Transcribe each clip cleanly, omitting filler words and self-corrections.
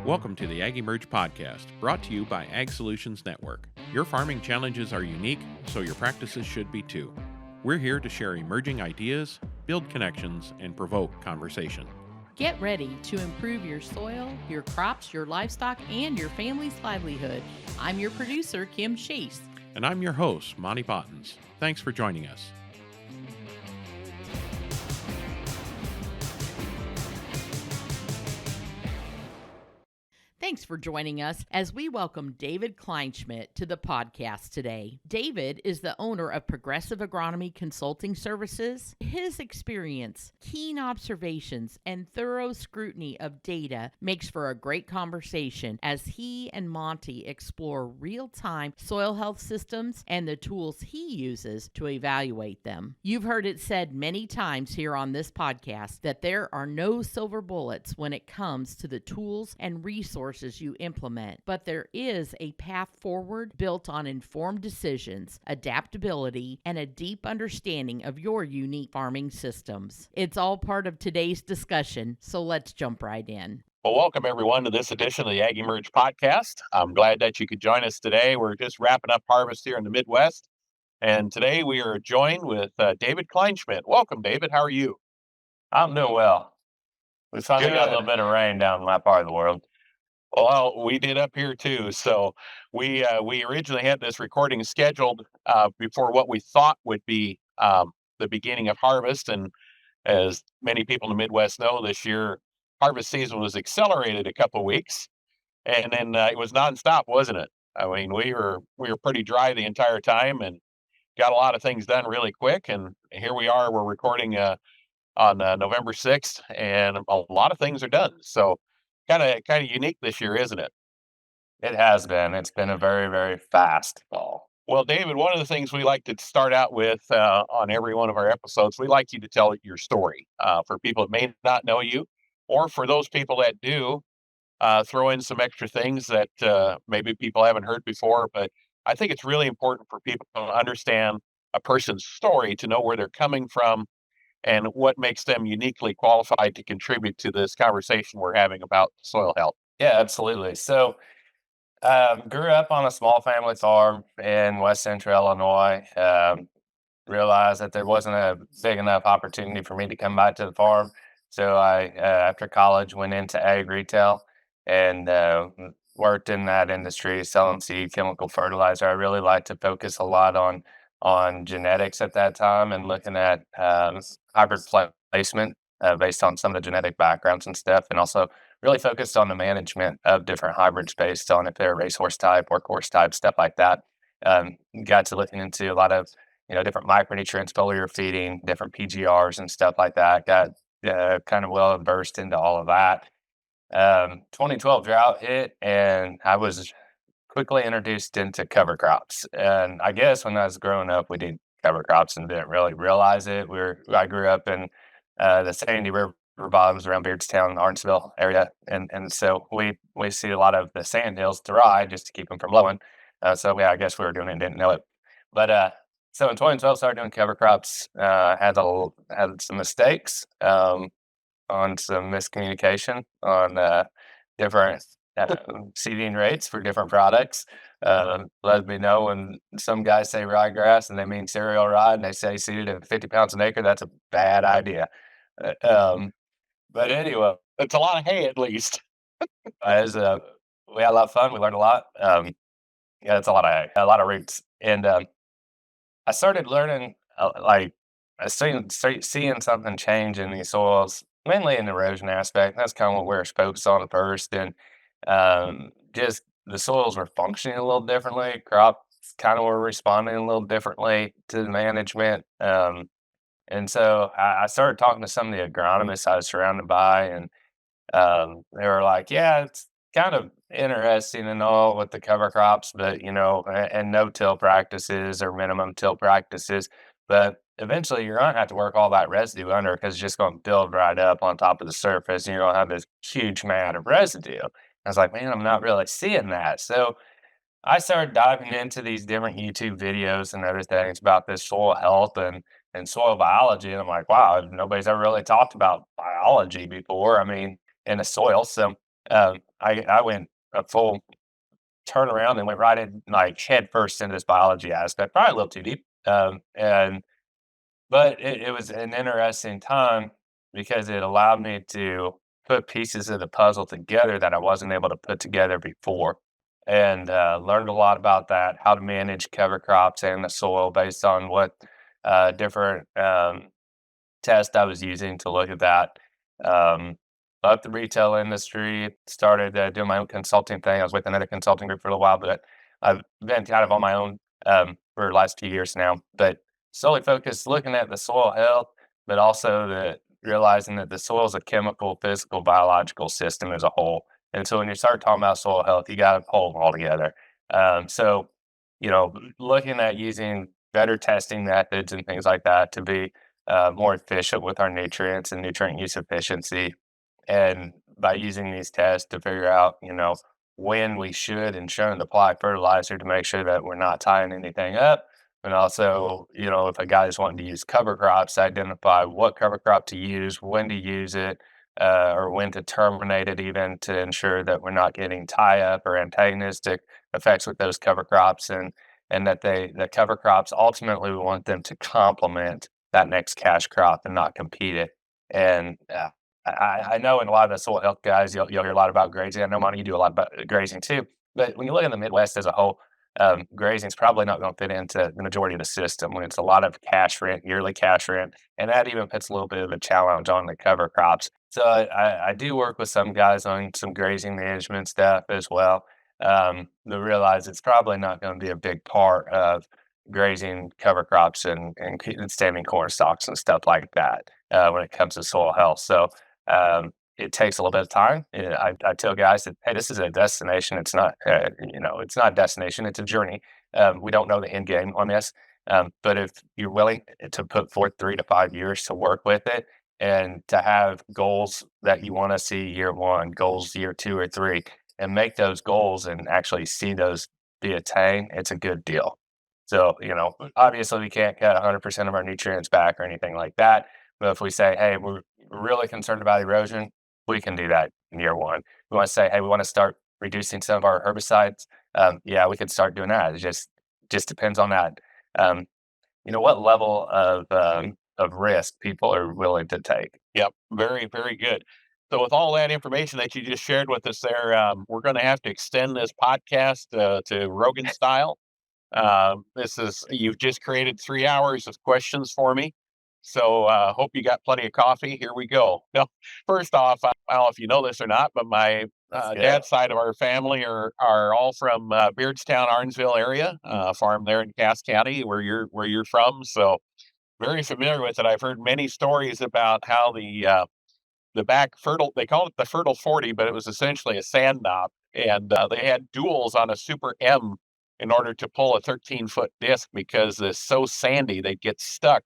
Welcome to the AgEmerge podcast, brought to you by Ag Solutions Network. Your farming challenges are unique, so your practices should be too. We're here to share emerging ideas, build connections, and provoke conversation. Get ready to improve your soil, your crops, your livestock, and your family's livelihood. I'm your producer, Kim Chase. And I'm your host, Monte. Thanks for joining us. Thanks for joining us as we welcome David Kleinschmidt to the podcast today. David is the owner of Progressive Agronomy Consulting Services. His experience, keen observations, and thorough scrutiny of data makes for a great conversation as he and Monte explore real-time soil health systems and the tools he uses to evaluate them. You've heard it said many times here on this podcast that there are no silver bullets when it comes to the tools and resources you implement, but there is a path forward built on informed decisions, adaptability, and a deep understanding of your unique farming systems. It's all part of today's discussion, so let's jump right in. Well, welcome everyone to this edition of the AgEmerge podcast. I'm glad that you could join us today. We're just wrapping up harvest here in the Midwest, and today we are joined with David Kleinschmidt. Welcome, David. How are you? I'm doing well. We finally got a little bit of rain down in my part of the world. Well, we did up here too. So we originally had this recording scheduled before what we thought would be the beginning of harvest. And as many people in the Midwest know, this year harvest season was accelerated a couple of weeks, and then it was nonstop, wasn't it? I mean, we were pretty dry the entire time and got a lot of things done really quick. And here we are. We're recording on November 6th, and a lot of things are done. So kind of unique this year, isn't it? It has been. It's been a very, very fast fall. Well, David, one of the things we like to start out with on every one of our episodes, we like you to tell your story for people that may not know you, or for those people that do, throw in some extra things that maybe people haven't heard before. But I think it's really important for people to understand a person's story, to know where they're coming from, and what makes them uniquely qualified to contribute to this conversation we're having about soil health. Yeah, absolutely. So, grew up on a small family farm in West Central Illinois. Realized that there wasn't a big enough opportunity for me to come back to the farm. So I, after college, went into ag retail and worked in that industry, selling seed, chemical fertilizer. I really like to focus a lot on genetics at that time and looking at hybrid placement based on some of the genetic backgrounds and stuff, and also really focused on the management of different hybrids based on if they're racehorse type, workhorse type, stuff like that. Got to looking into a lot of different micronutrients, foliar feeding, different PGRs and stuff like that. Got kind of well versed into all of that. 2012 drought hit, and I was quickly introduced into cover crops. And I guess when I was growing up, we did cover crops and didn't really realize it. I grew up in the Sandy River bottoms around Beardstown, Arnsville area. And so we see a lot of the sand hills dry just to keep them from blowing. So yeah, I guess we were doing it and didn't know it. But so in 2012, started doing cover crops, had some mistakes on some miscommunication on different seeding rates for different products. Let me know when some guys say ryegrass and they mean cereal rye, and they say seeded at 50 pounds an acre. That's a bad idea. But anyway, It's a lot of hay, at least. we had a lot of fun. We learned a lot. Yeah, it's a lot of hay, a lot of roots. And I started learning, I started seeing something change in these soils, mainly in the erosion aspect. That's kind of what we were focused on at first. And just the soils were functioning a little differently. Crops kind of were responding a little differently to the management. And so I started talking to some of the agronomists I was surrounded by, and they were like, yeah, it's kind of interesting and all with the cover crops, but, and no-till practices or minimum till practices. But eventually you're going to have to work all that residue under, because it's just going to build right up on top of the surface, and you're going to have this huge amount of residue. I was like, man, I'm not really seeing that. So I started diving into these different YouTube videos and other things about this soil health and soil biology. And I'm like, wow, nobody's ever really talked about biology before. I mean, in the soil. So I went a full turnaround and went right in like head first into this biology aspect, probably a little too deep. But it was an interesting time because it allowed me to put pieces of the puzzle together that I wasn't able to put together before, and learned a lot about that, how to manage cover crops and the soil based on what different test I was using to look at that. Um, Left the retail industry, started doing my own consulting thing. I was with another consulting group for a little while, but I've been kind of on my own for the last few years now. But solely focused looking at the soil health, but also realizing that the soil is a chemical, physical, biological system as a whole. And so when you start talking about soil health, you got to pull them all together. So, looking at using better testing methods and things like that to be more efficient with our nutrients and nutrient use efficiency. And by using these tests to figure out, when we should and shouldn't apply fertilizer to make sure that we're not tying anything up. And also, if a guy is wanting to use cover crops, identify what cover crop to use, when to use it, or when to terminate it, even to ensure that we're not getting tie up or antagonistic effects with those cover crops, and that the cover crops ultimately we want them to complement that next cash crop and not compete it. And I know in a lot of the soil health guys, you'll hear a lot about grazing. I know, Monte, you do a lot about grazing too. But when you look in the Midwest as a whole, grazing is probably not going to fit into the majority of the system when it's a lot of cash rent, yearly cash rent. And that even puts a little bit of a challenge on the cover crops. So I do work with some guys on some grazing management stuff as well. To realize it's probably not going to be a big part of grazing cover crops and standing corn stalks and stuff like that when it comes to soil health. So it takes a little bit of time. I tell guys that, hey, this is a destination. It's not, it's not a destination. It's a journey. We don't know the end game on this. But if you're willing to put forth 3 to 5 years to work with it and to have goals that you want to see year one, goals year 2 or 3, and make those goals and actually see those be attained, it's a good deal. So, obviously we can't cut 100% of our nutrients back or anything like that. But if we say, hey, we're really concerned about erosion, we can do that in year one. We want to say, hey, we want to start reducing some of our herbicides. Yeah, we could start doing that. It just depends on that. What level of risk people are willing to take. Yep, very, very good. So, with all that information that you just shared with us there, we're going to have to extend this podcast to Rogan style. You've just created 3 hours of questions for me. So, hope you got plenty of coffee. Here we go. Now, first off, I don't know if you know this or not, but my dad's side of our family are all from Beardstown, Arnsville area, farm there in Cass County, where you're from. So, very familiar with it. I've heard many stories about how the back fertile, they call it the fertile 40, but it was essentially a sand knob. And they had duals on a Super M in order to pull a 13-foot disc because it's so sandy they'd get stuck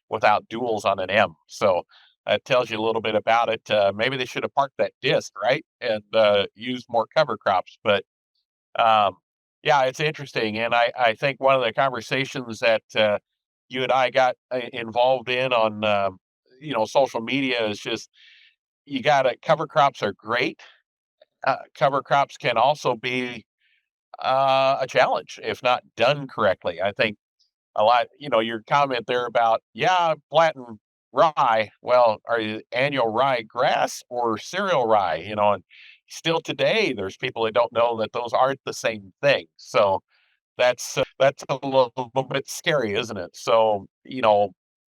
without duals on an M. So that tells you a little bit about it. Maybe they should have parked that disc, right? And used more cover crops. But um, yeah, it's interesting. And I think one of the conversations that you and I got involved in on, social media is just, cover crops are great. Cover crops can also be a challenge if not done correctly. I think a lot, your comment there about, yeah, planting rye. Well, are you annual rye grass or cereal rye? And still today, there's people that don't know that those aren't the same thing. So that's a little bit scary, isn't it? So,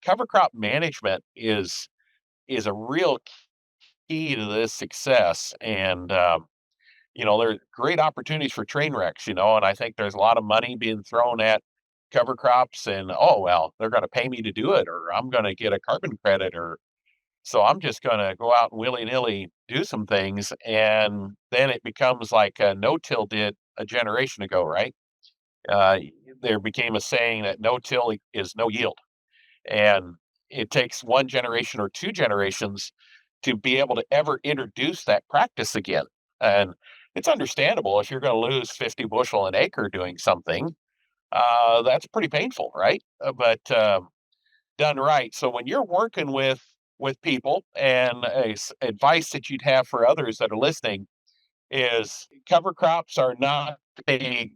cover crop management is a real key to this success. And there's great opportunities for train wrecks, and I think there's a lot of money being thrown at cover crops and, oh, well, they're going to pay me to do it, or I'm going to get a carbon credit, or so I'm just going to go out and willy nilly do some things. And then it becomes like no-till did a generation ago, right? Uh, there became a saying that no-till is no yield. And it takes one generation or 2 generations to be able to ever introduce that practice again. And it's understandable if you're going to lose 50 bushel an acre doing something, that's pretty painful, right? But done right. So when you're working with people and advice that you'd have for others that are listening, is cover crops are not the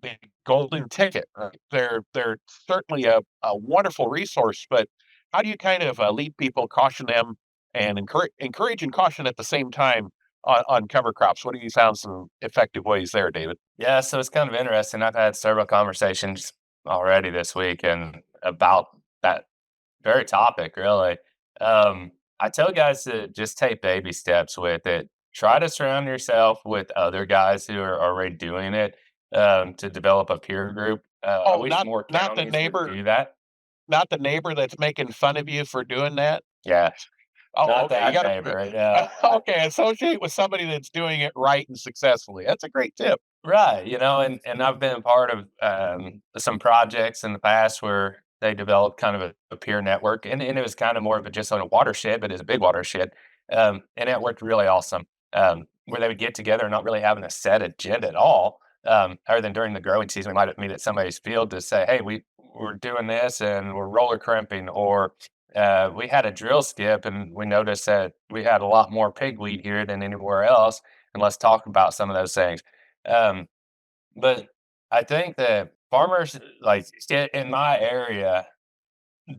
golden ticket. Right? They're certainly a wonderful resource, but how do you kind of lead people, caution them, and encourage and caution at the same time on cover crops? What do you found some effective ways there, David? Yeah, so it's kind of interesting. I've had several conversations already this week and about that very topic, really. I tell guys to just take baby steps with it. Try to surround yourself with other guys who are already doing it, to develop a peer group. I Oh, wish more not the counties would do that. not the neighbor that's making fun of you for doing that. Yeah, Oh, not okay. You that got neighbor. to okay. Associate with somebody that's doing it right and successfully. That's a great tip. Right, and I've been a part of, some projects in the past where they developed kind of a peer network, and it was kind of more of a just on a watershed, but it's a big watershed, and it worked really awesome, where they would get together and not really having a set agenda at all, other than during the growing season, we might meet at somebody's field to say, "Hey, we're doing this, and we're roller crimping," or, "We had a drill skip, and we noticed that we had a lot more pigweed here than anywhere else, and let's talk about some of those things." Um, but I think that farmers, like in my area,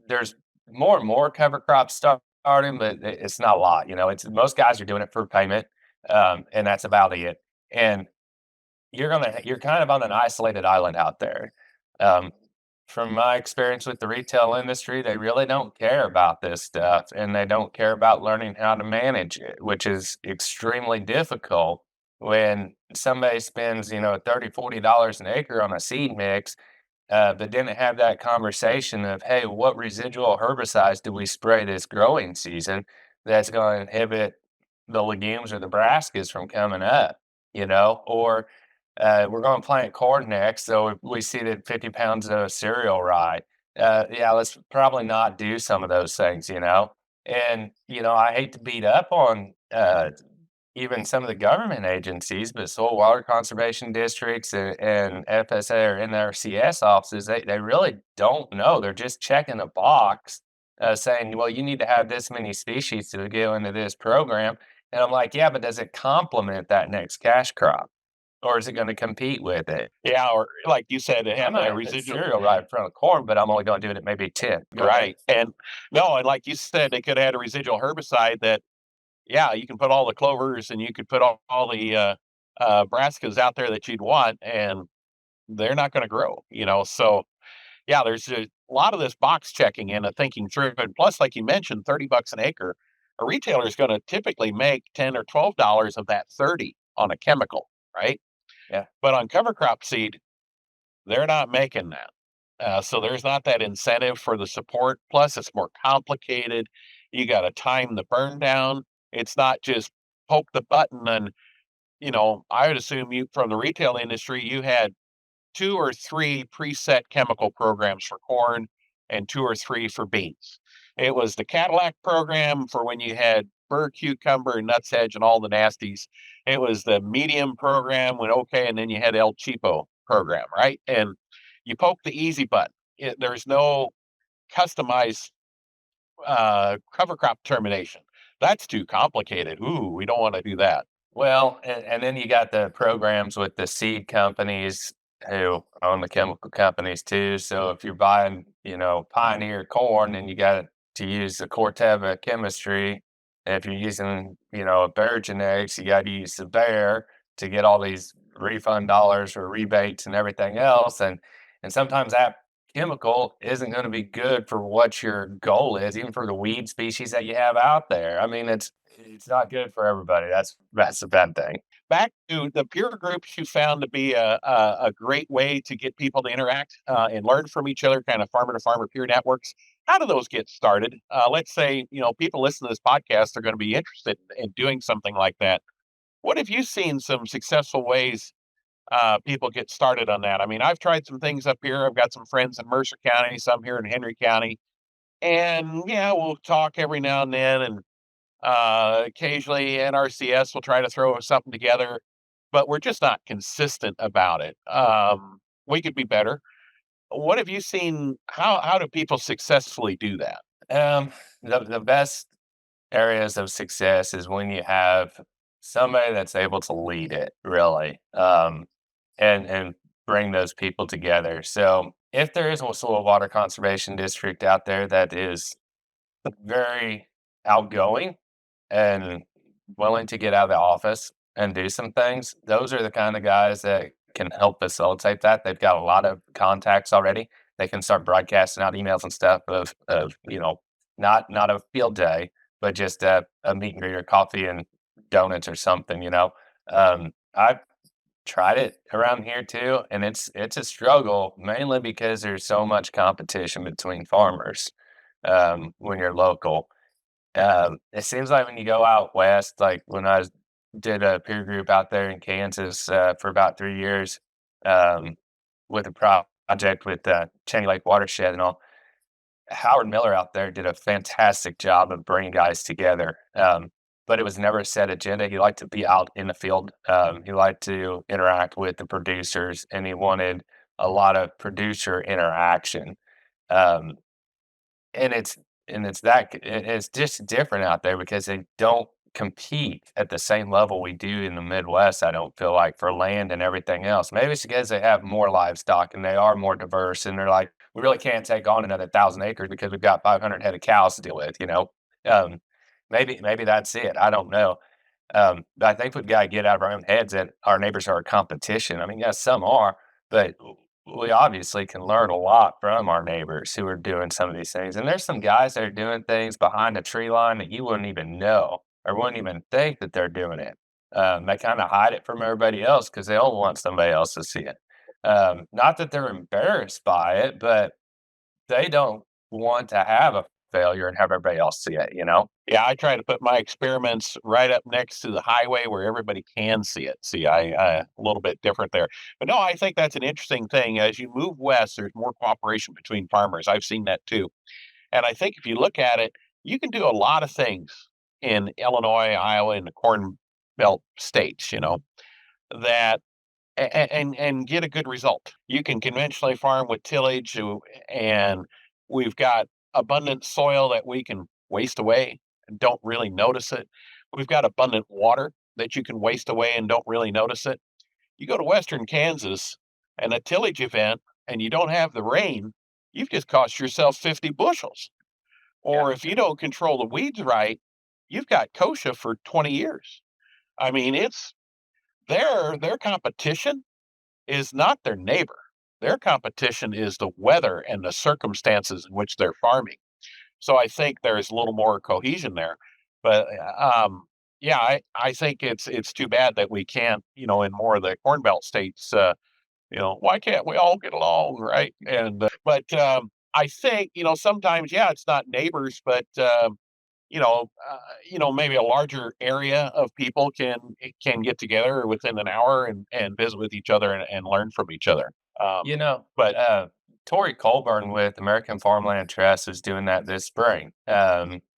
there's more and more cover crops starting, but it's not a lot. It's most guys are doing it for payment, and that's about it. And you're kind of on an isolated island out there. Um, from my experience with the retail industry, they really don't care about this stuff, and they don't care about learning how to manage it, which is extremely difficult when somebody spends, $30, $40 an acre on a seed mix, but didn't have that conversation of, hey, what residual herbicides do we spray this growing season that's going to inhibit the legumes or the brassicas from coming up, or we're going to plant corn next, so if we seeded 50 pounds of cereal rye. Yeah, let's probably not do some of those things. And, I hate to beat up on even some of the government agencies, but soil water conservation districts and FSA or NRCS offices, they really don't know. They're just checking a box saying, well, you need to have this many species to go into this program. And I'm like, yeah, but does it complement that next cash crop? Or is it going to compete with it? Yeah, or like you said, it I had might the have put residual. cereal right in front of corn, but I'm only going to do it at maybe 10. Go ahead. Right. And no, and like you said, they could have had a residual herbicide that, yeah, you can put all the clovers and you could put all the brassicas out there that you'd want, and they're not going to grow. So, yeah, there's a lot of this box checking and thinking through. And plus, like you mentioned, $30 an acre, a retailer is going to typically make 10 or $12 of that 30 on a chemical, right? Yeah. But on cover crop seed, they're not making that. So there's not that incentive for the support. Plus, it's more complicated. You got to time the burn down. It's not just poke the button and, I would assume you from the retail industry, you had two or three preset chemical programs for corn and two or three for beans. It was the Cadillac program for when you had burr cucumber, nuts hedge, and all the nasties. It was the medium program when okay, and then you had El Cheapo program, right? And you poke the easy button. There's no customized cover crop termination. That's too complicated. Ooh, we don't want to do that. Well, and then you got the programs with the seed companies who own the chemical companies too. So if you're buying, Pioneer corn and you got to use the Corteva chemistry, and if you're using, Bayer genetics, you got to use the Bayer to get all these refund dollars or rebates and everything else. And sometimes that chemical isn't going to be good for what your goal is, even for the weed species that you have out there. I mean, it's not good for everybody. That's a bad thing. Back to the peer groups you found to be a great way to get people to interact and learn from each other, kind of farmer to farmer peer networks. How do those get started? Let's say, people listening to this podcast are going to be interested in doing something like that. What have you seen some successful ways people get started on that? I mean, I've tried some things up here. I've got some friends in Mercer County, some here in Henry County. And yeah, we'll talk every now and then. And occasionally NRCS will try to throw something together, but we're just not consistent about it. We could be better. What have you seen? How do people successfully do that? The best areas of success is when you have somebody that's able to lead it really, and bring those people together. So if there is a soil water conservation district out there that is very outgoing and willing to get out of the office and do some things, those are the kind of guys that can help facilitate that. They've got a lot of contacts already. They can start broadcasting out emails and stuff of not a field day, but just a meet and greet or coffee and donuts or something. I've tried it around here too, and it's a struggle mainly because there's so much competition between farmers when you're local. It seems like when you go out west, like when did a peer group out there in Kansas for about 3 years with a project with Cheney Lake Watershed and all. Howard Miller out there did a fantastic job of bringing guys together. But it was never a set agenda. He liked to be out in the field. He liked to interact with the producers, and he wanted a lot of producer interaction. Um, and it's just different out there because they don't compete at the same level we do in the Midwest. I don't feel like for land and everything else. Maybe it's because they have more livestock and they are more diverse, and they're like, we really can't take on another 1,000 acres because we've got 500 head of cows to deal with. Um, maybe that's it. I don't know. But I think we've got to get out of our own heads that our neighbors are a competition. I mean, yes, some are, but we obviously can learn a lot from our neighbors who are doing some of these things. And there's some guys that are doing things behind a tree line that you wouldn't even know or wouldn't even think that they're doing it. They kind of hide it from everybody else because they don't want somebody else to see it. Not that they're embarrassed by it, but they don't want to have a failure and have everybody else see it. Yeah, I try to put my experiments right up next to the highway where everybody can see it. See, I a little bit different there. But no, I think that's an interesting thing. As you move west, there's more cooperation between farmers. I've seen that too. And I think if you look at it, you can do a lot of things in Illinois, Iowa, and the Corn Belt states, that and get a good result. You can conventionally farm with tillage, and we've got abundant soil that we can waste away and don't really notice it. We've got abundant water that you can waste away and don't really notice it. You go to western Kansas and a tillage event and you don't have the rain, you've just cost yourself 50 bushels. Or if you don't control the weeds right, you've got kochia for 20 years. I mean, it's their competition is not their neighbor. Their competition is the weather and the circumstances in which they're farming. So I think there's a little more cohesion there. But yeah, I think it's too bad that we can't, in more of the Corn Belt states, why can't we all get along, right? And I think, sometimes, yeah, it's not neighbors, but maybe a larger area of people can get together within an hour and visit with each other and learn from each other. But Tori Colburn with American Farmland Trust is doing that this spring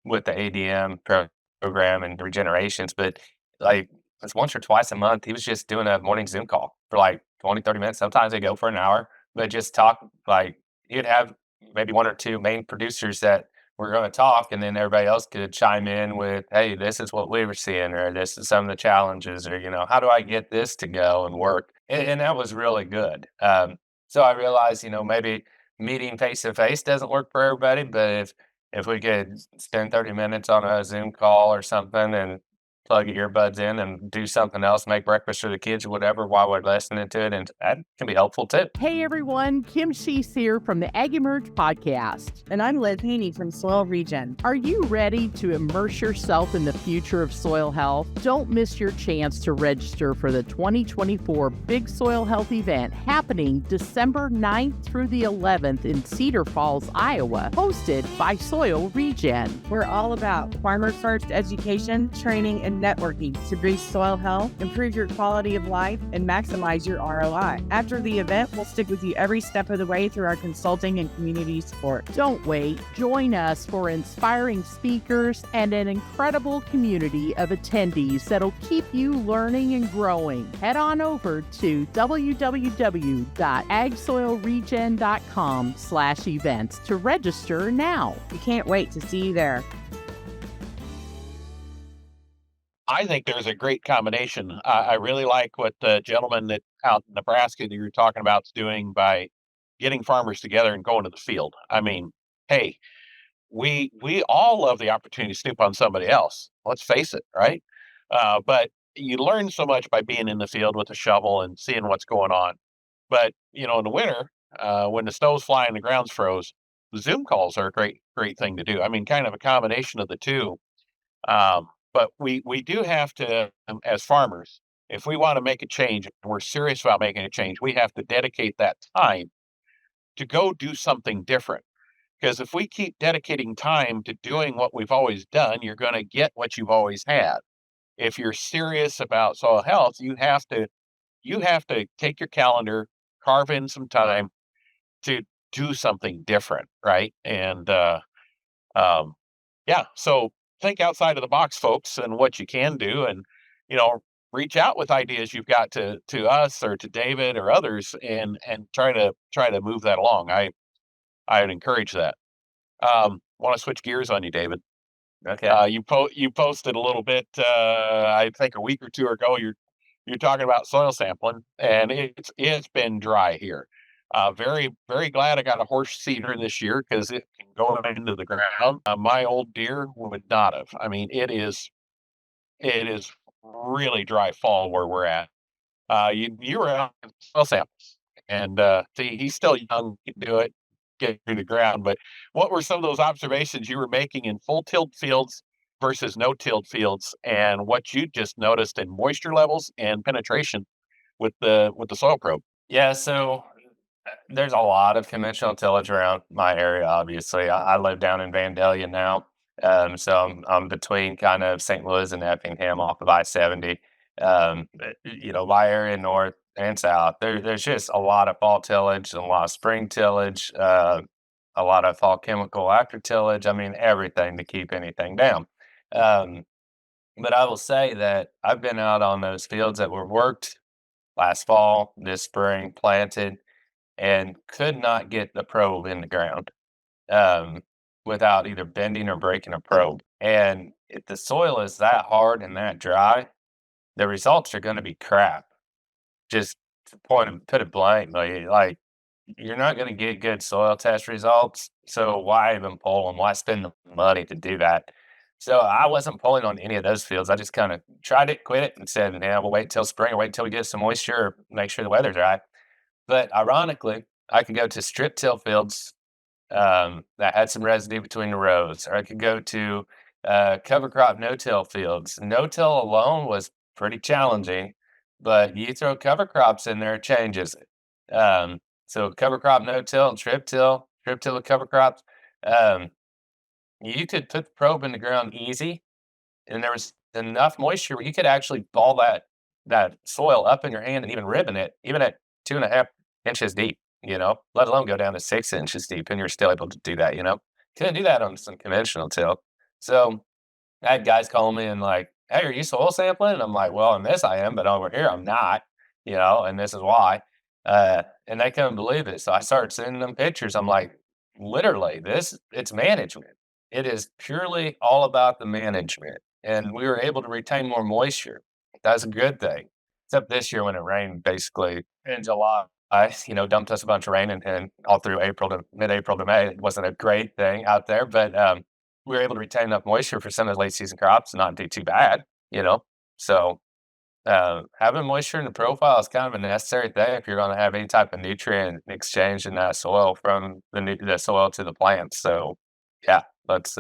with the ADM program and regenerations. But like it's once or twice a month, he was just doing a morning Zoom call for like 20, 30 minutes. Sometimes they go for an hour, but just talk like he'd have maybe one or two main producers that were going to talk, and then everybody else could chime in with, hey, this is what we were seeing, or this is some of the challenges, or, how do I get this to go and work? And that was really good. So I realized, maybe meeting face to face doesn't work for everybody, but if we could spend 30 minutes on a Zoom call or something and plug your earbuds in and do something else, make breakfast for the kids or whatever while we're listening to it, and that can be helpful too. Hey everyone, Kim Sheese here from the AgEmerge podcast. And I'm Liz Haney from Soil Regen. Are you ready to immerse yourself in the future of soil health? Don't miss your chance to register for the 2024 Big Soil Health event happening December 9th through the 11th in Cedar Falls, Iowa, hosted by Soil Regen. We're all about farmer-first education, training, and networking to boost soil health, improve your quality of life, and maximize your ROI. After the event, we'll stick with you every step of the way through our consulting and community support. Don't wait. Join us for inspiring speakers and an incredible community of attendees that'll keep you learning and growing. Head on over to www.agsoilregen.com/events to register now. We can't wait to see you there. I think there's a great combination. I really like what the gentleman that out in Nebraska that you were talking about is doing by getting farmers together and going to the field. I mean, hey, we all love the opportunity to snoop on somebody else. Let's face it, right? But you learn so much by being in the field with a shovel and seeing what's going on. But in the winter, when the snow's flying, and the ground's froze, the Zoom calls are a great thing to do. I mean, kind of a combination of the two. But we do have to, as farmers, if we want to make a change, and we're serious about making a change, we have to dedicate that time to go do something different. Because if we keep dedicating time to doing what we've always done, you're going to get what you've always had. If you're serious about soil health, you have to take your calendar, carve in some time to do something different, right? And um, yeah, so think outside of the box, folks, and what you can do, and you know, reach out with ideas you've got to us or to David or others, and try to move that along. I would encourage that. Want to switch gears on you, David. Okay. You posted a little bit, I think a week or two ago. You're talking about soil sampling, and it's been dry here. Very glad I got a horse seeder this year because it can go into the ground. My old deer would not have. I mean, it is really dry fall where we're at. You were out in soil samples, and see, he's still young, he can do it, get through the ground. But what were some of those observations you were making in full tilled fields versus no tilled fields, and what you just noticed in moisture levels and penetration with the soil probe? Yeah, so there's a lot of conventional tillage around my area. Obviously, I live down in Vandalia now, so I'm between kind of St. Louis and Effingham off of I-70. My area north and south, there's just a lot of fall tillage and a lot of spring tillage, a lot of fall chemical after tillage. I mean, everything to keep anything down. Um, but I will say that I've been out on those fields that were worked last fall, this spring, planted, and could not get the probe in the ground um, without either bending or breaking a probe. And if the soil is that hard and that dry, the results are going to be crap. Just to put it blankly, like you're not going to get good soil test results. So why even pull them? Why spend the money to do that? So I wasn't pulling on any of those fields. I just kind of tried it, quit it, and said, "Yeah, we'll wait till spring or wait till we get some moisture, or make sure the weather's dry." But ironically, I could go to strip till fields that had some residue between the rows, or I could go to cover crop no-till fields. No-till alone was pretty challenging, but you throw cover crops in there, it changes it. So cover crop no-till and strip till with cover crops. Um, you could put the probe in the ground easy, and there was enough moisture where you could actually ball that soil up in your hand and even ribbon it, even at 2.5 inches deep, let alone go down to 6 inches deep, and you're still able to do that, Couldn't do that on some conventional till. So I had guys calling me and like, "Hey, are you soil sampling?" And I'm like, "Well, in this I am, but over here I'm not, and this is why." And they couldn't believe it. So I started sending them pictures. I'm like, literally, it's management. It is purely all about the management. And we were able to retain more moisture. That's a good thing. Except this year when it rained basically in July. Dumped us a bunch of rain and all through April to mid-April to May. It wasn't a great thing out there, but we were able to retain enough moisture for some of the late season crops and not do too bad, So having moisture in the profile is kind of a necessary thing if you're going to have any type of nutrient exchange in that soil from the soil to the plants. So yeah, let's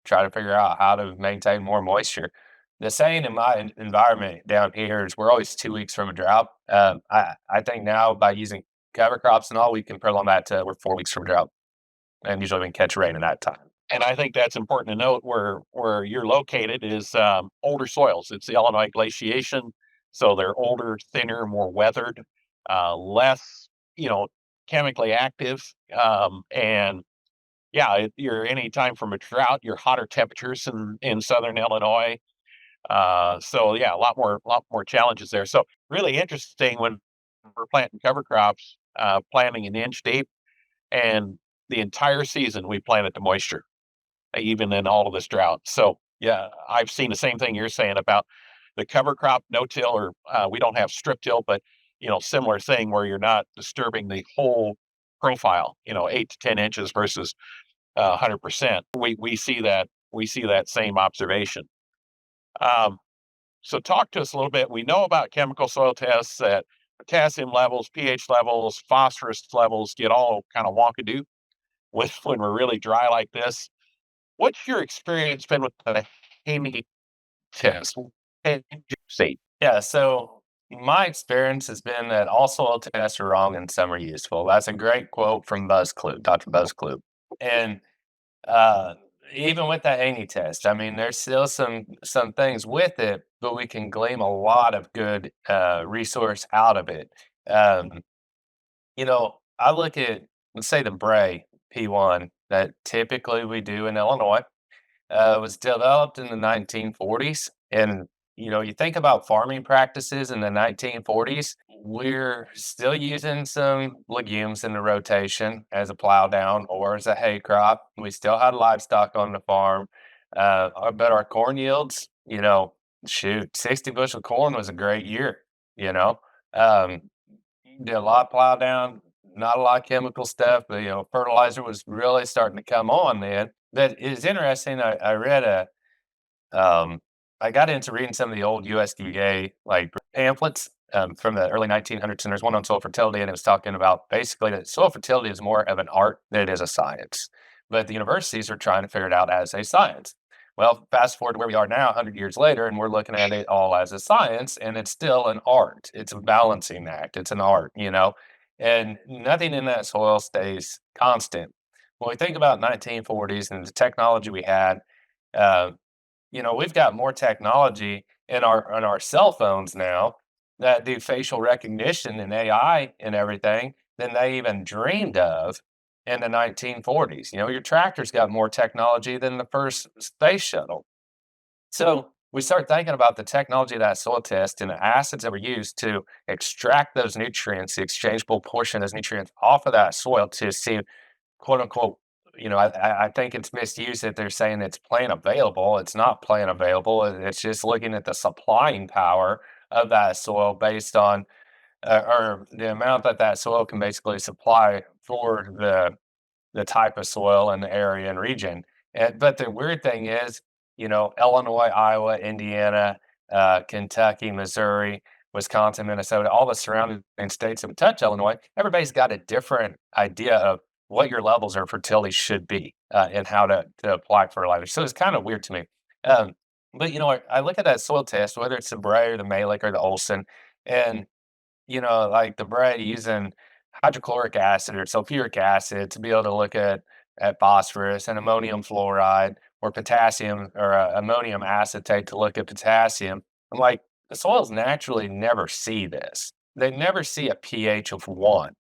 try to figure out how to maintain more moisture. The saying in my environment down here is we're always 2 weeks from a drought. I think now by using cover crops and all, we can prolong that to we're 4 weeks from drought, and usually we can catch rain in that time. And I think that's important to note where you're located is older soils. It's the Illinois glaciation, so they're older, thinner, more weathered, less, chemically active. And yeah, you're any time from a drought, you're hotter temperatures in southern Illinois. So yeah, a lot more challenges there. So really interesting when we're planting cover crops, planting an inch deep, and the entire season we planted to moisture, even in all of this drought. So yeah, I've seen the same thing you're saying about the cover crop no-till, or we don't have strip till, but similar thing where you're not disturbing the whole profile, 8 to 10 inches versus 100%. We see that same observation. So talk to us a little bit. We know about chemical soil tests that potassium levels, pH levels, phosphorus levels get all kind of wonkadoo when we're really dry like this. What's your experience been with the Haney test? See, Yeah, so my experience has been that all soil tests are wrong and some are useful. That's a great quote from Dr. Buzzclue. And uh, even with that Haney test, I mean, there's still some things with it, but we can glean a lot of good resource out of it. Um, I look at, let's say, the Bray P1 that typically we do in Illinois. Was developed in the 1940s. And, you think about farming practices in the 1940s, we're still using some legumes in the rotation as a plow down or as a hay crop. We still had livestock on the farm. But our corn yields, shoot, 60 bushel corn was a great year, you know. Um, did a lot of plow down, not a lot of chemical stuff, but fertilizer was really starting to come on then. But it's interesting. I read um, I got into reading some of the old USDA like pamphlets from the early 1900s, and there's one on soil fertility, and it was talking about basically that soil fertility is more of an art than it is a science. But the universities are trying to figure it out as a science. Well, fast forward to where we are now, 100 years later, and we're looking at it all as a science, and it's still an art. It's a balancing act. It's an art, and nothing in that soil stays constant. When we think about 1940s and the technology we had, uh, we've got more technology in our cell phones now that do facial recognition and AI and everything than they even dreamed of in the 1940s. Your tractor's got more technology than the first space shuttle. So we start thinking about the technology of that soil test and the acids that were used to extract those nutrients, the exchangeable portion of those nutrients off of that soil to see, quote unquote, I think it's misused that they're saying it's plant available. It's not plant available. It's just looking at the supplying power of that soil based on or the amount that soil can basically supply for the type of soil and the area and region. But the weird thing is, Illinois, Iowa, Indiana, Kentucky, Missouri, Wisconsin, Minnesota, all the surrounding states that touch Illinois, everybody's got a different idea of what your levels of fertility should be and how to apply fertilizer. So it's kind of weird to me. But, I look at that soil test, whether it's the Bray or the Malik or the Olson, and like the bread using hydrochloric acid or sulfuric acid to be able to look at phosphorus and ammonium fluoride or potassium or ammonium acetate to look at potassium. I'm like, the soils naturally never see this. They never see a pH of 1.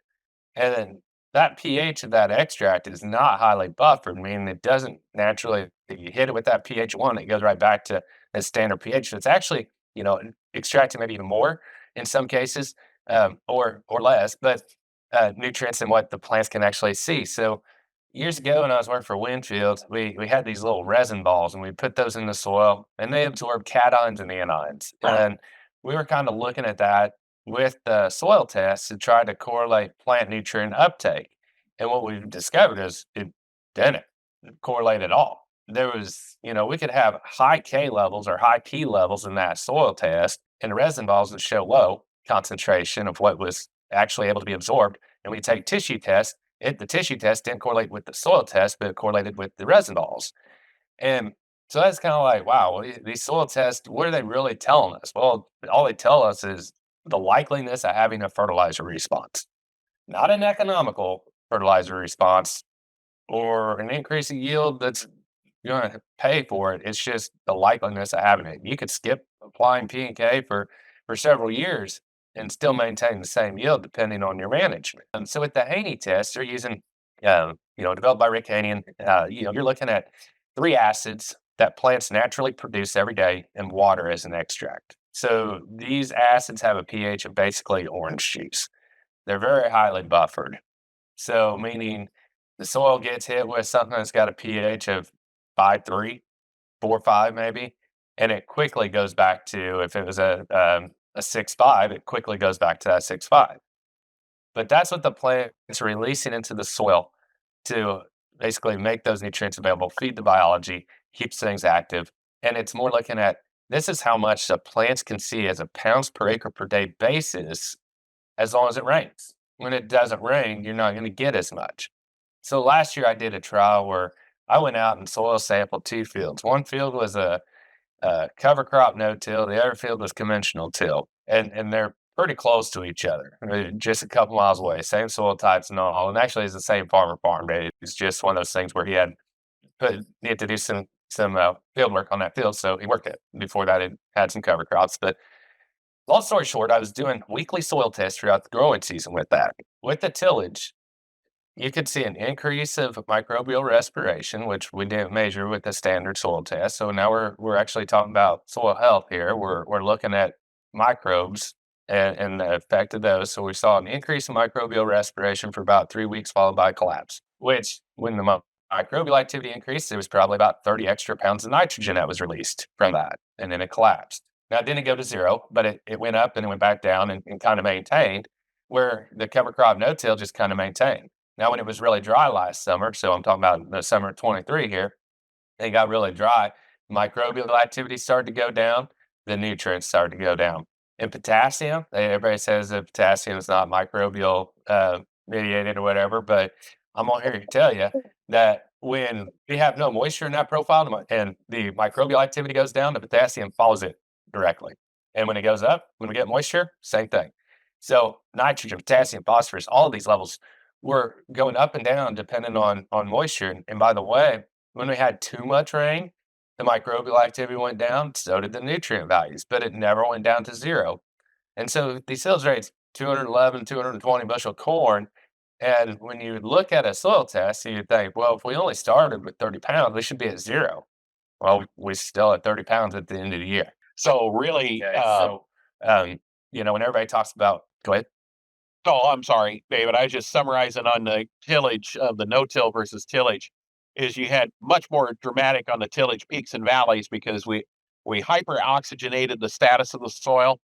And then that pH of that extract is not highly buffered, meaning it doesn't naturally, if you hit it with that pH 1, it goes right back to the standard pH. So it's actually, extracting maybe even more in some cases or less, but nutrients than what the plants can actually see. So years ago when I was working for Winfield, we had these little resin balls and we put those in the soil and they absorb cations and anions. And we were kind of looking at that with the soil tests to try to correlate plant nutrient uptake. And what we discovered is it didn't correlate at all. There was, we could have high K levels or high P levels in that soil test, and the resin balls would show low concentration of what was actually able to be absorbed. And we take tissue tests. The tissue test didn't correlate with the soil test, but it correlated with the resin balls. And so that's kind of like, wow, well, these soil tests, what are they really telling us? Well, all they tell us is the likeliness of having a fertilizer response, not an economical fertilizer response or an increasing yield that's going to pay for it. It's just the likeliness of having it. You could skip applying P and K for several years and still maintain the same yield depending on your management. And so with the Haney test, they're using, developed by Rick Haney, and you're looking at 3 acids that plants naturally produce every day and water as an extract. So these acids have a pH of basically orange juice. They're very highly buffered. So meaning the soil gets hit with something that's got a pH of 5.3, 4.5 maybe, and it quickly goes back to, if it was a 6.5, it quickly goes back to that 6.5. But that's what the plant's releasing into the soil to basically make those nutrients available, feed the biology, keeps things active. And it's more looking at, this is how much the plants can see as a pounds per acre per day basis as long as it rains. When it doesn't rain, you're not going to get as much. So last year I did a trial where I went out and soil sampled 2 fields. One field was a cover crop no-till. The other field was conventional till. And they're pretty close to each other, just a couple miles away, same soil types and all. And actually, it's the same farmer farmed it. It's just one of those things where he had to do some field work on that field, so he worked it. Before that, it had some cover crops. But long story short, I was doing weekly soil tests throughout the growing season with that. With the tillage, you could see an increase of microbial respiration, which we didn't measure with the standard soil test. So now we're actually talking about soil health here. We're looking at microbes and the effect of those. So we saw an increase in microbial respiration for about 3 weeks, followed by a collapse, which when the microbial activity increased, there was probably about 30 extra pounds of nitrogen that was released from that. And then it collapsed. Now, it didn't go to zero, but it went up and it went back down and kind of maintained, where the cover crop no-till just kind of maintained. Now, when it was really dry last summer, so I'm talking about the summer of 23 here, it got really dry. Microbial activity started to go down. The nutrients started to go down. And potassium, everybody says that potassium is not microbial mediated or whatever, but I'm going to tell you that when we have no moisture in that profile and the microbial activity goes down, the potassium follows it directly. And when it goes up, when we get moisture, same thing. So nitrogen, potassium, phosphorus, all of these levels were going up and down depending on moisture. And by the way, when we had too much rain, the microbial activity went down, so did the nutrient values, but it never went down to zero. And so these tillage rates, 211, 220 bushel corn. And when you look at a soil test, you think, well, if we only started with 30 pounds, we should be at zero. Well, we're still at 30 pounds at the end of the year. So really, When everybody talks about, go ahead. oh, I'm sorry, David. I was just summarizing on the tillage of the no-till versus tillage. Is you had much more dramatic on the tillage peaks and valleys because we hyper oxygenated the status of the soil,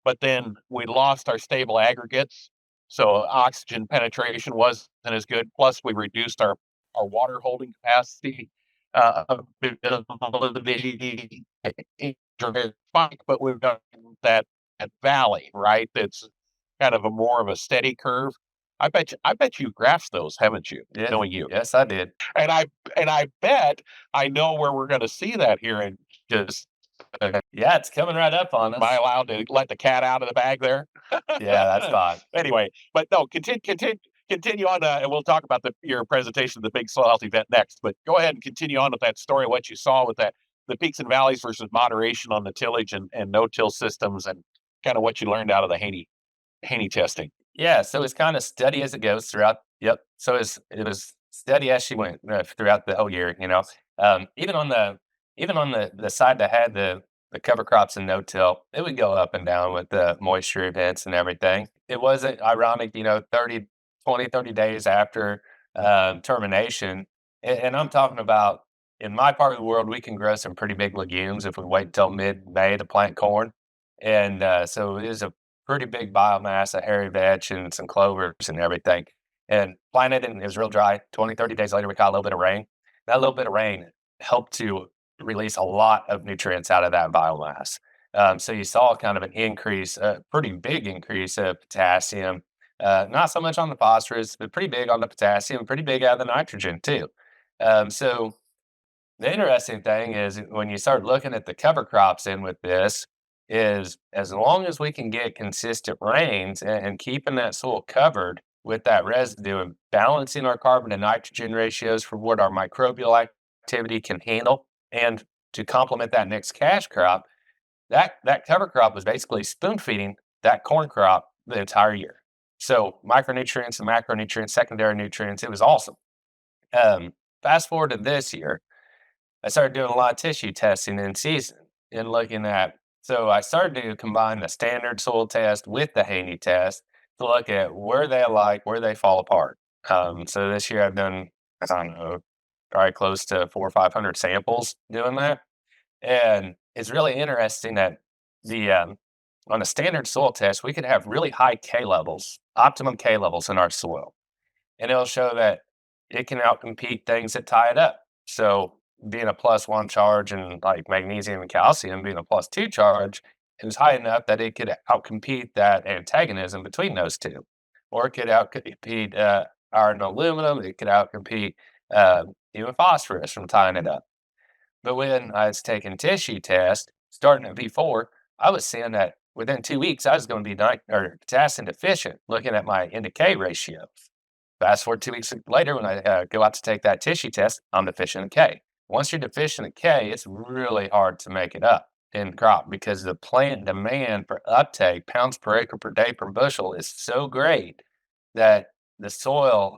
but then we lost our stable aggregates. So oxygen penetration wasn't as good. Plus, we reduced our water holding capacity. But we've got that valley, right? That's kind of a more of a steady curve. I bet you graphed those, haven't you? Yeah. Knowing you. Yes, I did. And I bet I know where we're going to see that here in just. Yeah, it's coming right up on Am I us. allowed to let the cat out of the bag there? Yeah, that's fine. Anyway, but no, continue on, and we'll talk about your presentation of the big soil health event next. But go ahead and continue on with that story, what you saw with that, the peaks and valleys versus moderation on the tillage and no-till systems, and kind of what you learned out of the Haney testing. Yeah, so it's kind of steady as it goes throughout. Yep. So it was steady as she went throughout the whole year. Even on the side that had the cover crops and no-till, it would go up and down with the moisture events and everything. It wasn't ironic, 30 days after termination. And I'm talking about, in my part of the world, we can grow some pretty big legumes if we wait until mid-May to plant corn. And so it is a pretty big biomass of hairy veg and some clovers and everything. And planted, and it was real dry. 20, 30 days later, we got a little bit of rain. That little bit of rain helped to release a lot of nutrients out of that biomass. So you saw kind of an increase, a pretty big increase of potassium, not so much on the phosphorus, but pretty big on the potassium, pretty big out of the nitrogen too. So the interesting thing is when you start looking at the cover crops in with this, is as long as we can get consistent rains and keeping that soil covered with that residue and balancing our carbon and nitrogen ratios for what our microbial activity can handle, and to complement that next cash crop, that cover crop was basically spoon feeding that corn crop the entire year. So micronutrients and macronutrients, secondary nutrients, it was awesome. Fast forward to this year, I started doing a lot of tissue testing in season and looking at. So I started to combine the standard soil test with the Haney test to look at where they alike, where they fall apart. So this year I've done, I don't know, probably close to 400 or 500 samples doing that. And it's really interesting that the on a standard soil test, we could have really high K levels, optimum K levels in our soil, and it'll show that it can outcompete things that tie it up. So being a +1 charge and like magnesium and calcium being a +2 charge is high enough that it could outcompete that antagonism between those two, or it could outcompete iron and aluminum. It could outcompete even phosphorus from tying it up. But when I was taking tissue test, starting at V4, I was seeing that within 2 weeks, I was going to be potassium deficient, looking at my N to K ratio. Fast forward 2 weeks later, when I go out to take that tissue test, I'm deficient in K. Once you're deficient in K, it's really hard to make it up in crop because the plant demand for uptake, pounds per acre per day per bushel, is so great that the soil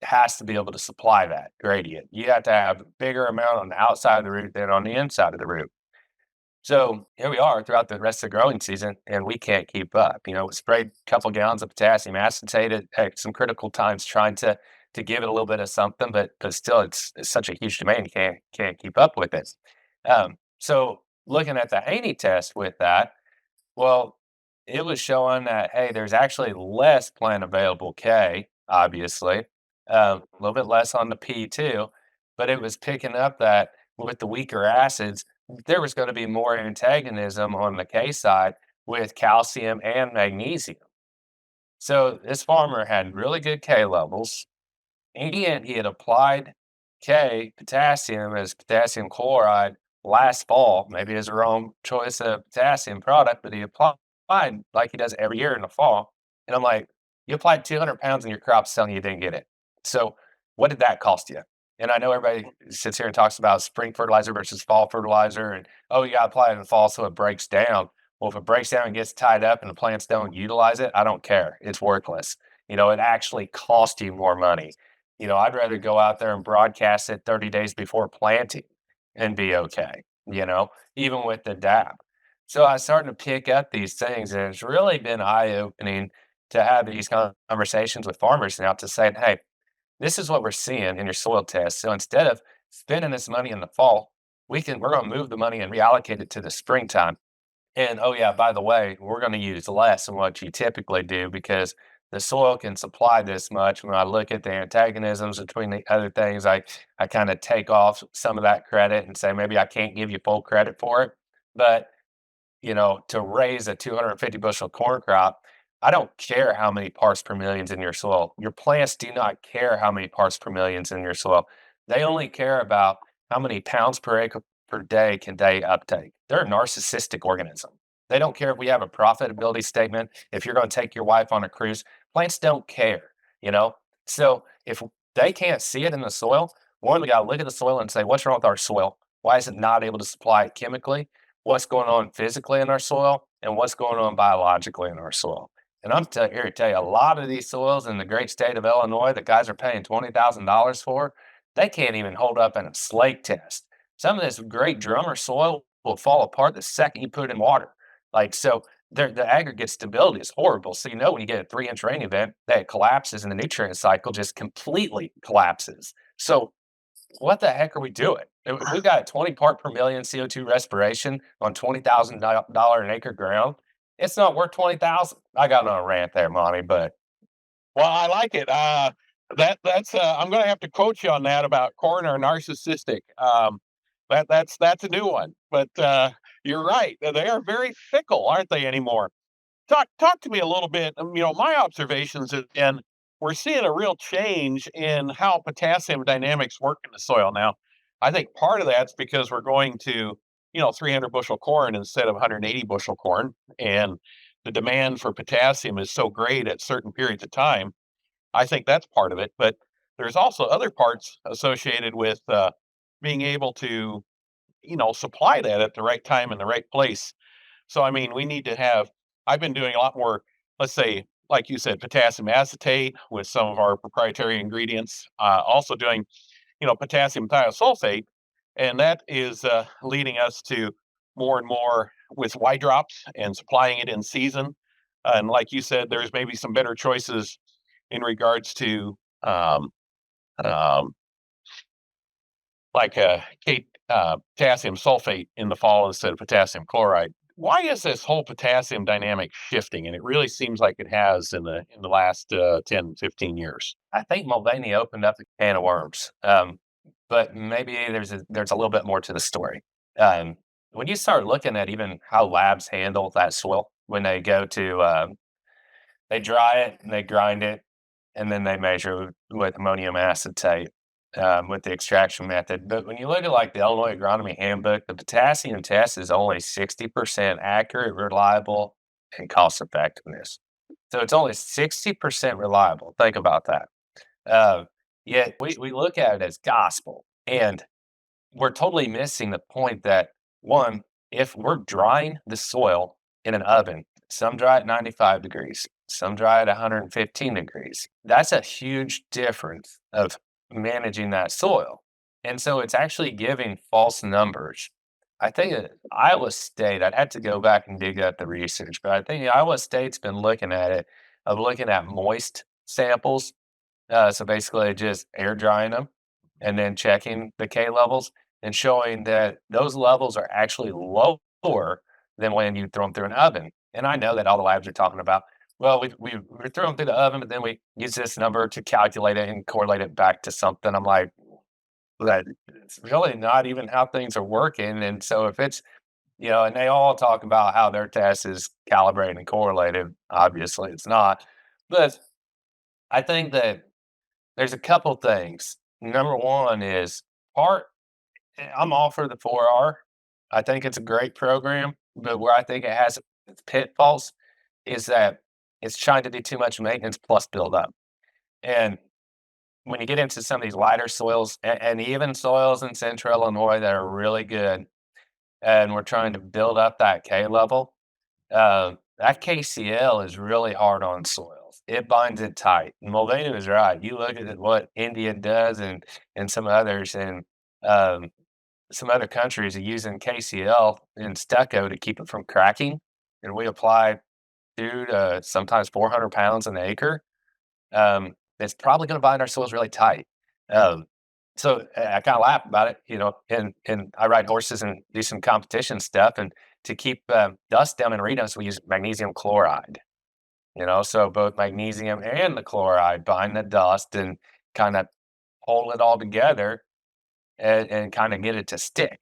has to be able to supply that gradient. You have to have a bigger amount on the outside of the root than on the inside of the root. So here we are throughout the rest of the growing season, and we can't keep up. We sprayed a couple gallons of potassium acetate at some critical times, trying to give it a little bit of something, but still, it's such a huge demand, you can't keep up with it. So looking at the Haney test with that, well, it was showing that, hey, there's actually less plant available K, obviously, a little bit less on the P too, but it was picking up that with the weaker acids, there was going to be more antagonism on the K side with calcium and magnesium. So this farmer had really good K levels, and he had applied K potassium as potassium chloride last fall, maybe as a wrong choice of potassium product, but he applied like he does every year in the fall. And I'm like, you applied 200 pounds in your crops telling you didn't get it. So what did that cost you? And I know everybody sits here and talks about spring fertilizer versus fall fertilizer. And, oh, you got to apply it in the fall so it breaks down. Well, if it breaks down and gets tied up and the plants don't utilize it, I don't care. It's worthless. It actually costs you more money. I'd rather go out there and broadcast it 30 days before planting and be okay, even with the DAP. So I started to pick up these things, and it's really been eye-opening to have these conversations with farmers now to say, hey, this is what we're seeing in your soil test. So instead of spending this money in the fall, we're going to move the money and reallocate it to the springtime. And oh yeah, by the way, we're going to use less than what you typically do because the soil can supply this much. When I look at the antagonisms between the other things, I kind of take off some of that credit and say maybe I can't give you full credit for it. But to raise a 250 bushel corn crop, I don't care how many parts per million's in your soil. Your plants do not care how many parts per million's in your soil. They only care about how many pounds per acre per day can they uptake. They're a narcissistic organism. They don't care if we have a profitability statement, if you're going to take your wife on a cruise. Plants don't care. So if they can't see it in the soil, one, we got to look at the soil and say, what's wrong with our soil? Why is it not able to supply it chemically? What's going on physically in our soil? And what's going on biologically in our soil? And I'm here to tell you, a lot of these soils in the great state of Illinois that guys are paying $20,000 for, they can't even hold up in a slate test. Some of this great drummer soil will fall apart the second you put it in water. So the aggregate stability is horrible. So when you get a 3-inch rain event, that collapses and the nutrient cycle just completely collapses. So what the heck are we doing? If we've got a 20 part per million CO2 respiration on $20,000 an acre ground, it's not worth 20,000. I got on a rant there, Monty, but Well, I like it. That's I'm going to have to quote you on that about corn are narcissistic. That's a new one, but you're right. They are very fickle, aren't they anymore? Talk to me a little bit. My observations and we're seeing a real change in how potassium dynamics work in the soil now. I think part of that's because we're going to 300 bushel corn instead of 180 bushel corn, and the demand for potassium is so great at certain periods of time. I think that's part of it, but there's also other parts associated with being able to supply that at the right time in the right place. So, I mean, we need to have, I've been doing a lot more, let's say, like you said, potassium acetate with some of our proprietary ingredients, also doing, potassium thiosulfate. And that is leading us to more and more with Y drops and supplying it in season. And like you said, there's maybe some better choices in regards to um, um, like potassium sulfate in the fall instead of potassium chloride. Why is this whole potassium dynamic shifting? And it really seems like it has in the last 10, 15 years. I think Mulvaney opened up a can of worms, but maybe there's a little bit more to the story. When you start looking at even how labs handle that soil, when they go to they dry it and they grind it, and then they measure with ammonium acetate with the extraction method. But when you look at like the Illinois Agronomy Handbook, the potassium test is only 60% accurate, reliable, and cost effectiveness. So it's only 60% reliable. Think about that. Yet we look at it as gospel, and we're totally missing the point that one, if we're drying the soil in an oven, some dry at 95 degrees, some dry at 115 degrees. That's a huge difference of managing that soil. And so it's actually giving false numbers. I think at Iowa State, I'd have to go back and dig up the research, but I think Iowa State's been looking at it, of looking at moist samples. So basically just air drying them and then checking the K levels and showing that those levels are actually lower than when you throw them through an oven. And I know that all the labs are talking about, well, we throw them through the oven, but then we use this number to calculate it and correlate it back to something. I'm like, that it's really not even how things are working. And so if it's, and they all talk about how their test is calibrated and correlated. Obviously, it's not. But I think that there's a couple things. Number one is I'm all for the 4R. I think it's a great program, but where I think it has its pitfalls is that it's trying to do too much maintenance plus build up. And when you get into some of these lighter soils and even soils in central Illinois that are really good, and we're trying to build up that K level, that KCl is really hard on soils. It binds it tight. And Mulvaney was right. You look at what India does and some others, and some other countries are using KCl in stucco to keep it from cracking. And we apply 2 to sometimes 400 pounds an acre. It's probably going to bind our soils really tight. So I kind of laugh about it, and I ride horses and do some competition stuff. And to keep dust down in arenas, we use magnesium chloride. So both magnesium and the chloride bind the dust and kind of hold it all together and kind of get it to stick.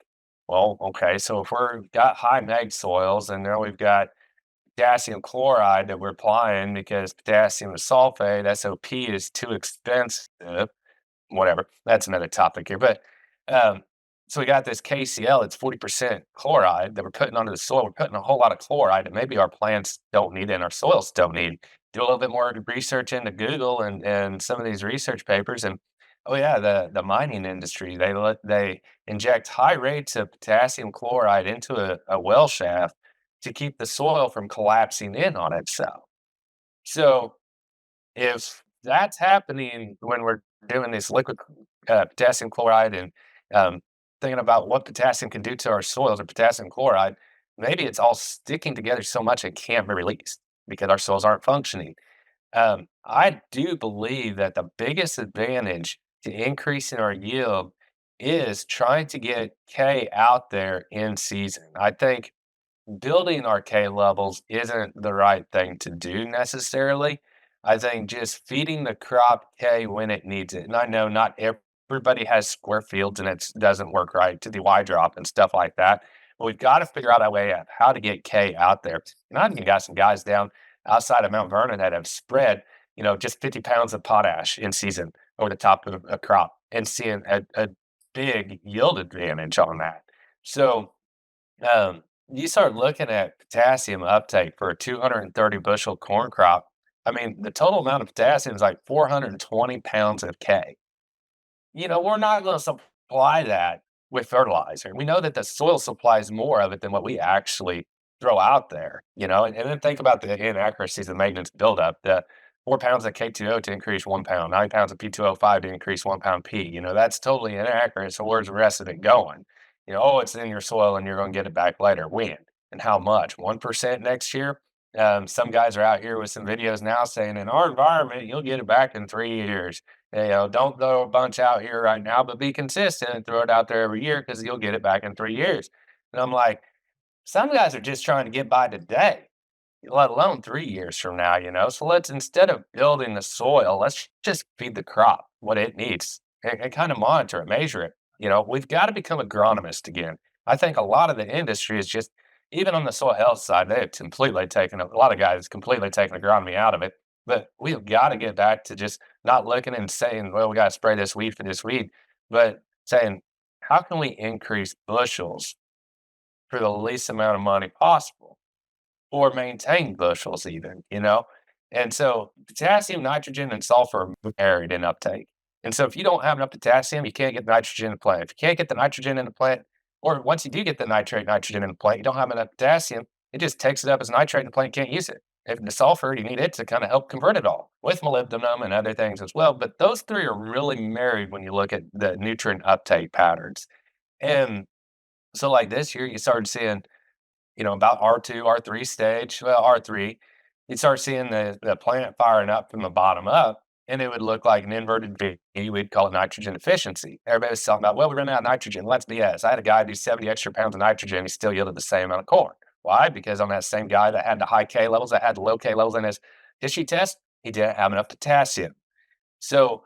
Well, okay, so if we've got high mag soils and then we've got potassium chloride that we're applying because potassium sulfate, SOP, is too expensive, whatever, that's another topic here. But so we got this KCl, it's 40% chloride that we're putting onto the soil. We're putting a whole lot of chloride that maybe our plants don't need and our soils don't need. Do a little bit more research into Google and some of these research papers, and oh yeah, the mining industry, they inject high rates of potassium chloride into a well shaft to keep the soil from collapsing in on itself. So if that's happening when we're doing this liquid potassium chloride and thinking about what potassium can do to our soils or potassium chloride, maybe it's all sticking together so much it can't be released because our soils aren't functioning. I do believe that the biggest advantage to increasing our yield is trying to get K out there in season. I think building our K levels isn't the right thing to do necessarily. I think just feeding the crop K when it needs it. And I know not everybody has square fields and it doesn't work right to do Y drop and stuff like that. But we've got to figure out a way of how to get K out there. And I've even got some guys down outside of Mount Vernon that have spread, just 50 pounds of potash in season over the top of a crop and seeing a big yield advantage on that. So you start looking at potassium uptake for a 230 bushel corn crop. I mean, the total amount of potassium is like 420 pounds of K. We're not going to supply that with fertilizer. We know that the soil supplies more of it than what we actually throw out there, and then think about the inaccuracies of maintenance buildup. The 4 pounds of K2O to increase 1 pound, 9 pounds of P2O5 to increase 1 pound P. That's totally inaccurate. So where's the rest of it going? It's in your soil and you're going to get it back later. When and how much? 1% next year? Some guys are out here with some videos now saying in our environment, you'll get it back in 3 years. Don't throw a bunch out here right now, but be consistent and throw it out there every year because you'll get it back in 3 years. And I'm like, some guys are just trying to get by today, let alone 3 years from now. So let's, instead of building the soil, let's just feed the crop what it needs and kind of monitor it, measure it. We've got to become agronomists again. I think a lot of the industry is just, even on the soil health side, they have completely taken, a lot of guys completely taken agronomy out of it. But we've got to get back to just not looking and saying, well, we got to spray this weed for this weed, but saying, how can we increase bushels for the least amount of money possible, or maintain bushels even. And so potassium, nitrogen, and sulfur are varied in uptake. And so if you don't have enough potassium, you can't get nitrogen in the plant. If you can't get the nitrogen in the plant, or once you do get the nitrogen in the plant, you don't have enough potassium, it just takes it up as nitrate and the plant can't use it. If the sulfur, you need it to kind of help convert it all with molybdenum and other things as well. But those three are really married when you look at the nutrient uptake patterns. And so like this year, you started seeing, about R2, R3 stage, well, R3, you'd start seeing the plant firing up from the bottom up, and it would look like an inverted V. We'd call it nitrogen deficiency. Everybody was talking about, well, we ran out of nitrogen. Let's BS. I had a guy do 70 extra pounds of nitrogen. He still yielded the same amount of corn. Why? Because on that same guy that had the high K levels, that had the low K levels in his tissue test, he didn't have enough potassium. So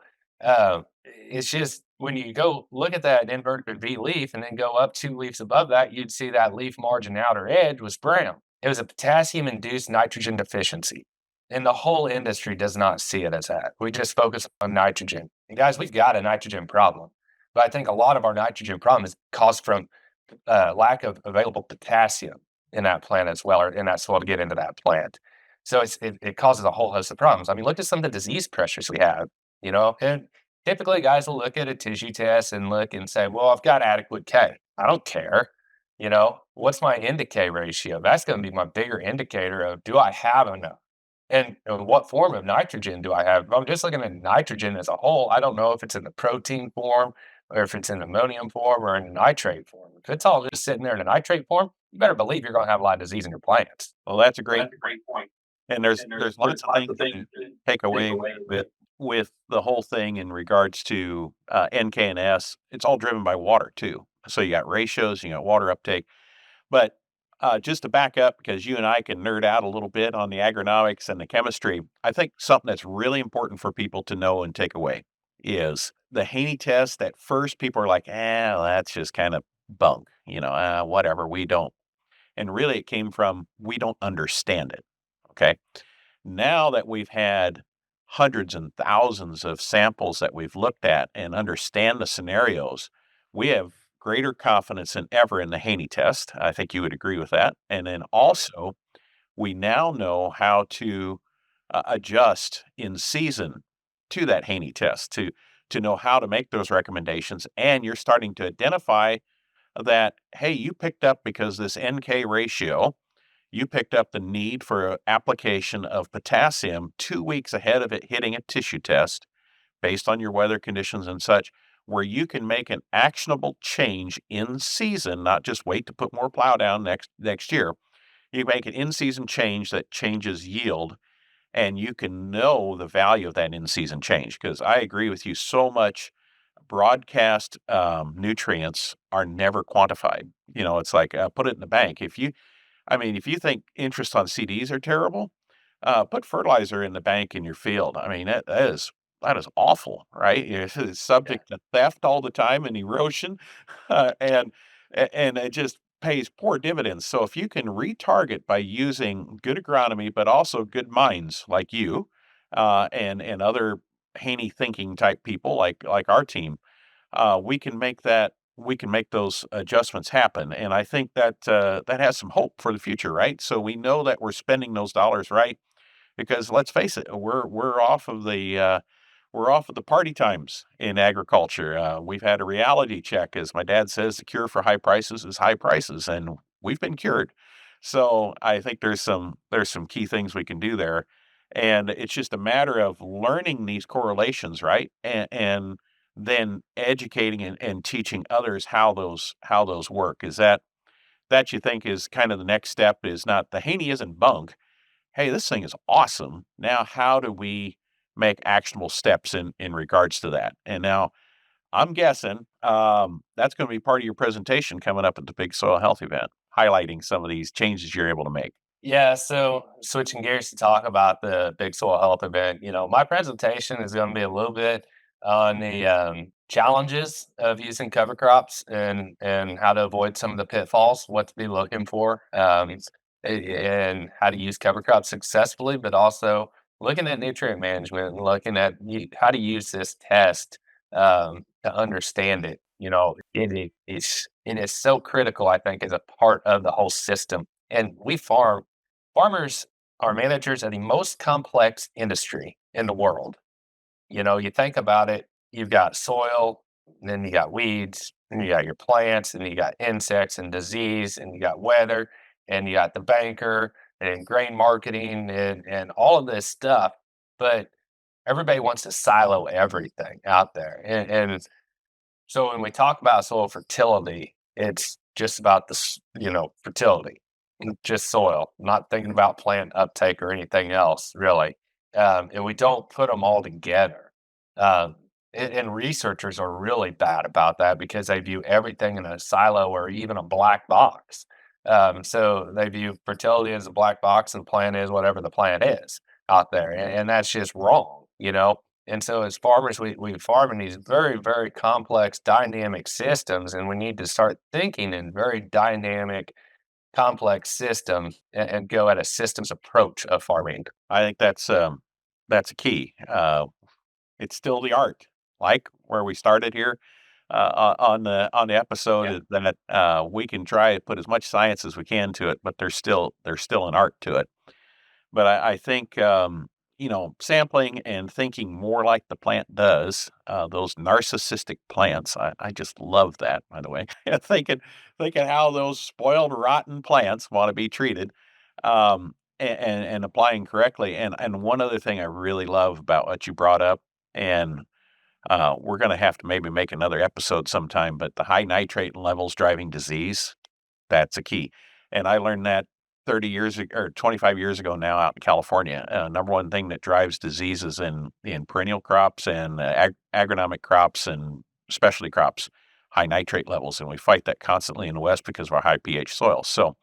it's just, when you go look at that inverted V leaf and then go up 2 leaves above that, you'd see that leaf margin outer edge was brown. It was a potassium-induced nitrogen deficiency. And the whole industry does not see it as that. We just focus on nitrogen. And guys, we've got a nitrogen problem. But I think a lot of our nitrogen problem is caused from lack of available potassium in that plant as well, or in that soil to get into that plant. So it causes a whole host of problems. I mean, look at some of the disease pressures we have, and typically guys will look at a tissue test and look and say, well, I've got adequate K. I don't care. What's my N/K ratio? That's going to be my bigger indicator of, do I have enough? And what form of nitrogen do I have? If I'm just looking at nitrogen as a whole, I don't know if it's in the protein form, or if it's in ammonium form, or in a nitrate form. If it's all just sitting there in a nitrate form, you better believe you're going to have a lot of disease in your plants. Well, that's a great point. And there's lots of things to take away with the whole thing in regards to NK and S. It's all driven by water too. So you got ratios, you got water uptake. But just to back up, because you and I can nerd out a little bit on the agronomics and the chemistry, I think something that's really important for people to know and take away is the Haney test. At first, people are like, well, that's just kind of bunk, whatever, we don't. And really, it came from, we don't understand it. Okay. Now that we've had hundreds and thousands of samples that we've looked at and understand the scenarios, we have greater confidence than ever in the Haney test. I think you would agree with that. And then also, we now know how to adjust in season to that Haney test, to know how to make those recommendations. And you're starting to identify that, hey, you picked up, because this NK ratio, you picked up the need for application of potassium 2 weeks ahead of it hitting a tissue test based on your weather conditions and such, where you can make an actionable change in season, not just wait to put more plow down next year. You make an in-season change that changes yield, and you can know the value of that in-season change. Because I agree with you so much, broadcast nutrients are never quantified. It's like, put it in the bank. If you think interest on CDs are terrible, put fertilizer in the bank in your field. I mean, that is awful, right? It's subject to theft all the time and erosion, and it just pays poor dividends. So if you can retarget by using good agronomy, but also good minds like you, and other Haney thinking type people like our team, we can make those adjustments happen. And I think that that has some hope for the future, right? So we know that we're spending those dollars right, because let's face it, we're off of the party times in agriculture. We've had a reality check. As my dad says, the cure for high prices is high prices, and we've been cured. So I think there's some key things we can do there. And it's just a matter of learning these correlations, right? And then educating and teaching others how those work. Is that you think is kind of the next step? Is not, the Haney isn't bunk. Hey, this thing is awesome. Now, how do we make actionable steps in regards to that. And now I'm guessing that's going to be part of your presentation coming up at the Big Soil Health event, highlighting some of these changes you're able to make. Yeah, so switching gears to talk about the Big Soil Health event, my presentation is going to be a little bit on the challenges of using cover crops and how to avoid some of the pitfalls, what to be looking for, and how to use cover crops successfully, but also looking at nutrient management and looking at how to use this test to understand it. It is so critical, I think, as a part of the whole system. And farmers are managers of the most complex industry in the world. You think about it, you've got soil, and then you got weeds, and you got your plants, and you got insects and disease, and you got weather, and you got the banker and grain marketing and all of this stuff. But everybody wants to silo everything out there. And so when we talk about soil fertility, it's just about fertility, just soil, not thinking about plant uptake or anything else, really. And we don't put them all together. And researchers are really bad about that because they view everything in a silo or even a black box. So they view fertility as a black box and the plant is whatever the plant is out there. And that's just wrong. And so as farmers, we farm in these very, very complex dynamic systems, and we need to start thinking in very dynamic, complex systems and go at a systems approach of farming. I think that's a key. It's still the art, like where we started here on the episode, is that we can try to put as much science as we can to it, but there's still an art to it. But I think sampling and thinking more like the plant does, those narcissistic plants. I just love that, by the way. thinking how those spoiled, rotten plants want to be treated, and applying correctly. And one other thing I really love about what you brought up, and we're going to have to maybe make another episode sometime, but the high nitrate levels driving disease, that's a key. And I learned that 30 years or 25 years ago now out in California. Number one thing that drives diseases in perennial crops and agronomic crops and specialty crops, high nitrate levels. And we fight that constantly in the West because of our high pH soils. So,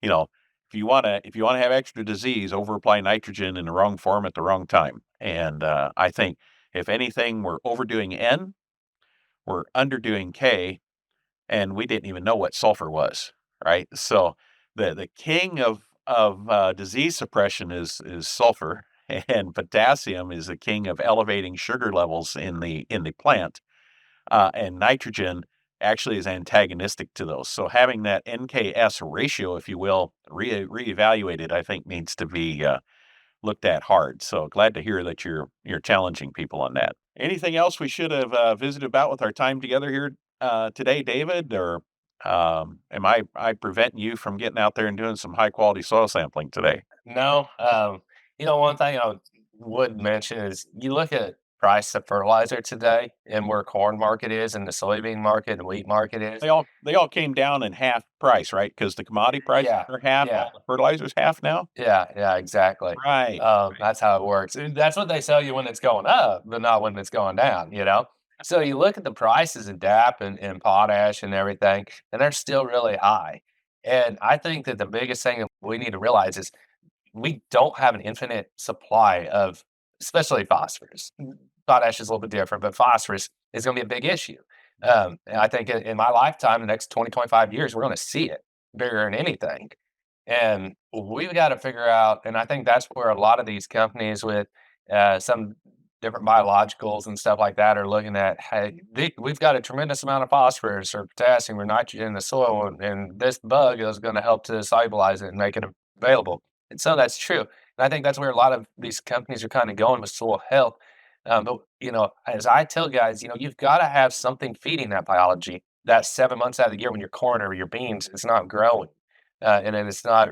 if you want to have extra disease, over apply nitrogen in the wrong form at the wrong time. And I think if anything, we're overdoing N, we're underdoing K, and we didn't even know what sulfur was, right? So the king of disease suppression is sulfur, and potassium is the king of elevating sugar levels in the plant, and nitrogen actually is antagonistic to those. So having that NKS ratio, if you will, reevaluated, I think needs to be looked at hard. So glad to hear that you're challenging people on that. Anything else we should have visited about with our time together here today, David? Or am I preventing you from getting out there and doing some high quality soil sampling today? No, one thing I would mention is you look at price of fertilizer today and where corn market is and the soybean market and wheat market is. They all came down in half price, right? Because the commodity prices are half, all the fertilizer's half now. Yeah, exactly. Right. That's how it works. And that's what they sell you when it's going up, but not when it's going down. So you look at the prices of DAP and potash and everything, and they're still really high. And I think that the biggest thing that we need to realize is we don't have an infinite supply of, especially phosphorus. Potash is a little bit different, but phosphorus is going to be a big issue. And I think in my lifetime, the next 20, 25 years, we're going to see it bigger than anything. And we've got to figure out, and I think that's where a lot of these companies with some different biologicals and stuff like that are looking at, hey, we've got a tremendous amount of phosphorus or potassium or nitrogen in the soil, and this bug is going to help to solubilize it and make it available. And so that's true. And I think that's where a lot of these companies are kind of going with soil health. But as I tell guys, you've got to have something feeding that biology. That 7 months out of the year when your corn or your beans is not growing, and then it's not,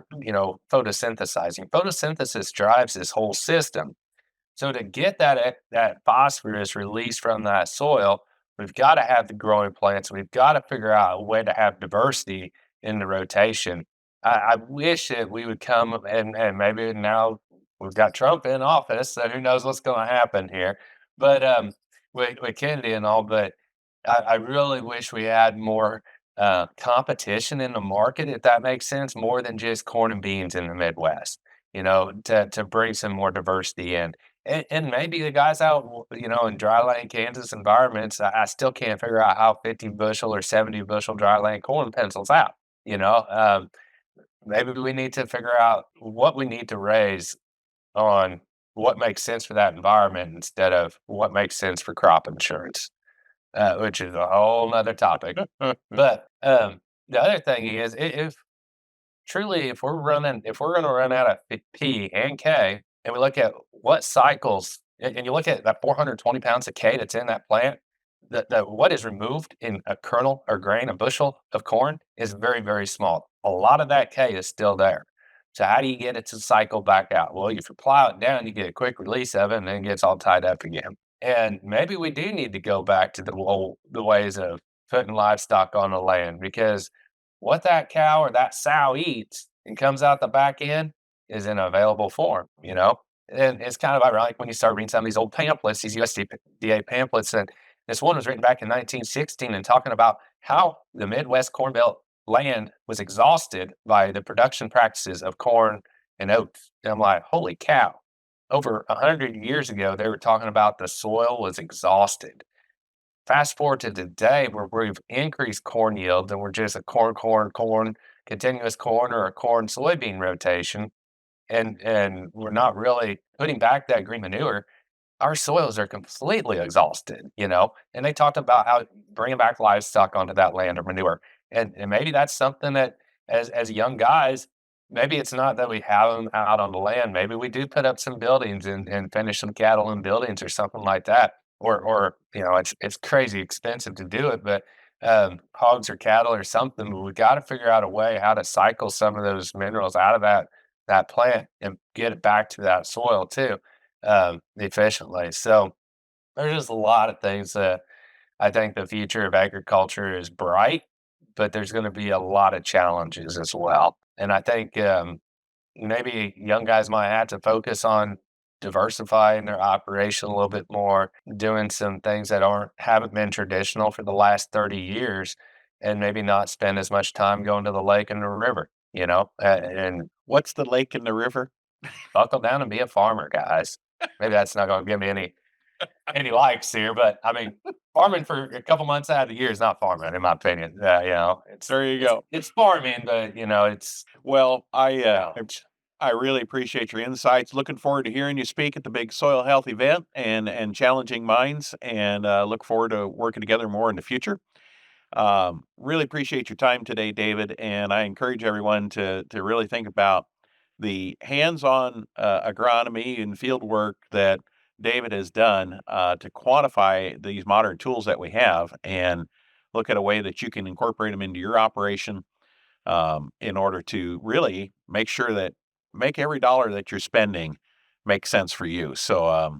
photosynthesizing. Photosynthesis drives this whole system. So to get that phosphorus released from that soil, we've got to have the growing plants. We've got to figure out a way to have diversity in the rotation. I wish that we would come and maybe now we've got Trump in office, so who knows what's going to happen here. But with Kennedy and all, but I really wish we had more competition in the market, if that makes sense, more than just corn and beans in the Midwest. To bring some more diversity in. And maybe the guys out, in dryland Kansas environments, I still can't figure out how 50 bushel or 70 bushel dryland corn pencils out. Maybe we need to figure out what we need to raise on what makes sense for that environment instead of what makes sense for crop insurance, which is a whole nother topic. But the other thing is, if truly, if we're going to run out of P and K, and we look at what cycles, and you look at that 420 pounds of K that's in that plant, what is removed in a kernel or grain, a bushel of corn, is very, very small. A lot of that K is still there. So how do you get it to cycle back out? Well, if you plow it down, you get a quick release of it, and then it gets all tied up again. And maybe we do need to go back to the ways of putting livestock on the land, because what that cow or that sow eats and comes out the back end is in available form, And it's kind of ironic when you start reading some of these old pamphlets, these USDA pamphlets, and this one was written back in 1916 and talking about how the Midwest Corn Belt land was exhausted by the production practices of corn and oats. And I'm like, holy cow. Over 100 years ago, they were talking about the soil was exhausted. Fast forward to today, where we've increased corn yield, and we're just a corn, continuous corn or a corn soybean rotation, and we're not really putting back that green manure. Our soils are completely exhausted, and they talked about how bringing back livestock onto that land or manure. And maybe that's something that as young guys, maybe it's not that we have them out on the land. Maybe we do put up some buildings and finish some cattle in buildings or something like that. Or it's crazy expensive to do it, but hogs or cattle or something. But we got to figure out a way how to cycle some of those minerals out of that plant and get it back to that soil too, efficiently. So there's just a lot of things that I think the future of agriculture is bright, but there's going to be a lot of challenges as well. And I think maybe young guys might have to focus on diversifying their operation a little bit more, doing some things that haven't been traditional for the last 30 years, and maybe not spend as much time going to the lake and the river, and What's the lake and the river? buckle down and be a farmer, guys. Maybe that's not going to give me any likes here, but I mean, farming for a couple months out of the year is not farming, in my opinion. There you go. It's farming, but it's Well, I really appreciate your insights. Looking forward to hearing you speak at the big soil health event and challenging minds, and look forward to working together more in the future. Really appreciate your time today, David, and I encourage everyone to really think about the hands-on agronomy and field work that David has done to quantify these modern tools that we have, and look at a way that you can incorporate them into your operation in order to really make sure that make every dollar that you're spending make sense for you. So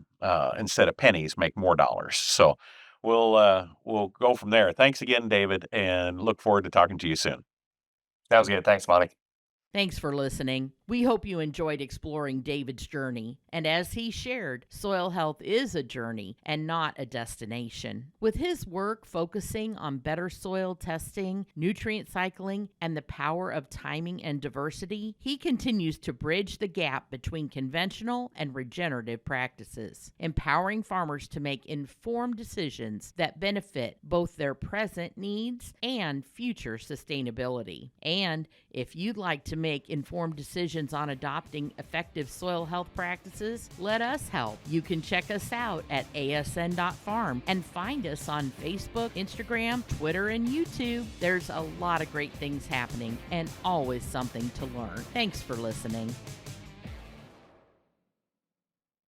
instead of pennies, make more dollars. So we'll go from there. Thanks again, David, and look forward to talking to you soon. that was good. Thanks, Monte. Thanks for listening. We hope you enjoyed exploring David's journey. And as he shared, soil health is a journey and not a destination. With his work focusing on better soil testing, nutrient cycling, and the power of timing and diversity, he continues to bridge the gap between conventional and regenerative practices, empowering farmers to make informed decisions that benefit both their present needs and future sustainability. And if you'd like to make informed decisions on adopting effective soil health practices, let us help. You can check us out at asn.farm and find us on Facebook, Instagram, Twitter, and YouTube. There's a lot of great things happening and always something to learn. Thanks for listening.